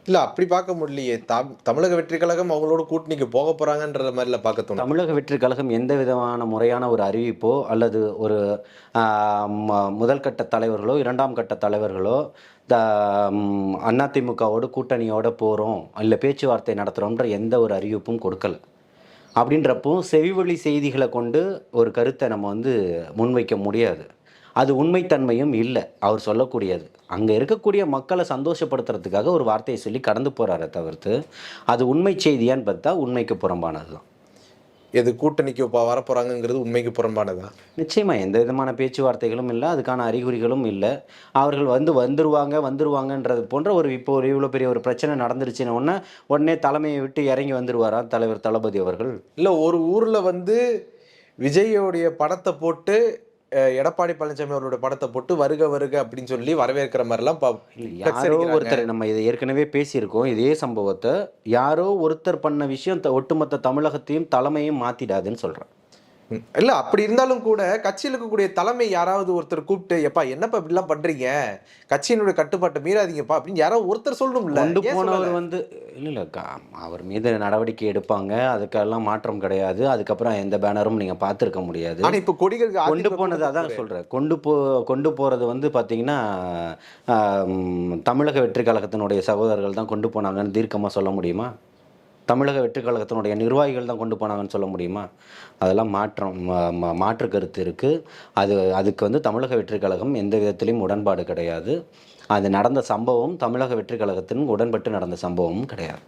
இல்ல அப்படி பார்க்க முடியலையே. தமிழக வெற்றி கழகம் அவங்களோட கூட்டணிக்கு போக போறாங்கன்ற மாரில பார்க்க தோணுது. தமிழக வெற்றி கழகம் எந்த விதமான முறையான ஒரு அறிவிப்போ, அல்லது ஒரு அ முதல் கட்ட தலைவர்களோ, 2ஆம் கட்ட தலைவர்களோ, த அதிமுகவோட கூட்டணியோட போறோம், இல்ல பேச்சுவார்த்தை நடத்துறோம்ன்ற எந்த ஒரு அறிவிப்பும் கொடுக்கல. அப்படின்றப்போ செவிவழி செய்திகள கொண்டு ஒரு கருத்த நம்ம முன்வைக்க முடியாது. அது உண்மைத்தன்மையும் இல்ல, அவர் சொல்லக்கூடியது. அங்க இருக்கக்கூடிய மக்கள சந்தோஷப்படுத்துறதுக்காக ஒரு வார்த்தைய சொல்லி கடந்து போறாரே தவிர்த்து, அது உண்மை செய்தியான்னு பார்த்தா உண்மைக்கு புறம்பானது தான். எது கூட்டணிக்கு வரப்போறாங்கங்கிறது உண்மைக்கு புறம்பானதா? நிச்சயமா எந்த விதமான பேச்சுவார்த்தைகளும் இல்ல, அதுக்கான அறிகுறிகளும் இல்ல. அவர்கள் வந்துருவாங்கன்றது போன்ற இப்போ இவ்வளோ பெரிய ஒரு பிரச்சனை நடந்துருச்சுன்ன உடனே தலைமையை விட்டு இறங்கி வந்துருவாரா தலைவர் தளபதி அவர்கள்? இல்ல ஒரு ஊர்ல விஜயோடைய படத்த போட்டு எடப்பாடி பழனிசாமி அவரோட படத்த போட்டு வருக வருக அப்படின்னு சொல்லி வரவேற்கிற மாரிலாம் யாரோ ஒருத்தர், நம்ம இதை ஏற்கனவே பேசியிருக்கோம். இதே சம்பவத்த யாரோ ஒருத்தர் பண்ண விஷயம் ஒட்டுமொத்த தமிழகத்தையும் தலைமையும் மாத்திடாதுன்னு சொல்றேன். இல்ல அப்படி இருந்தாலும் கூட கட்சியில் இருக்கக்கூடிய தலைமை யாராவது ஒருத்தர் கூப்பிட்டு, எப்பா என்னப்பா இப்படிலாம் பண்றீங்க, கட்சியினுடைய கட்டுப்பாட்டை மீறாதீங்கப்பா அப்படின்னு யாராவது ஒருத்தர் சொல்லணும்ல. கொண்டு போனவர் இல்ல அவர் மீது நடவடிக்கை எடுப்பாங்க. அதுக்கெல்லாம் மாற்றம் கிடையாது. அதுக்கப்புறம் எந்த பேனரும் நீங்க பார்த்திருக்க முடியாது. ஆனா இப்ப கொடிகள் கொண்டு போனது அதான் சொல்றேன். கொண்டு போறது பார்த்தீங்கன்னா, தமிழக வெற்றி கழகத்தினுடைய சகோதரர்கள் தான் கொண்டு போனாங்கன்னு தீர்க்கமா சொல்ல முடியுமா? தமிழக வெற்றி கழகத்தினுடைய நிர்வாகிகள் தான் கொண்டு போனாங்கன்னு சொல்ல முடியுமா? அதெல்லாம் மாற்று கருத்து இருக்கு. அதுக்கு தமிழக வெற்றி கழகம் எந்த விதத்திலும் உடன்பாடு கிடையாது. அது நடந்த சம்பவம் தமிழக வெற்றி கழகத்தின் உடன்பட்டு நடந்த சம்பவமும் கிடையாது.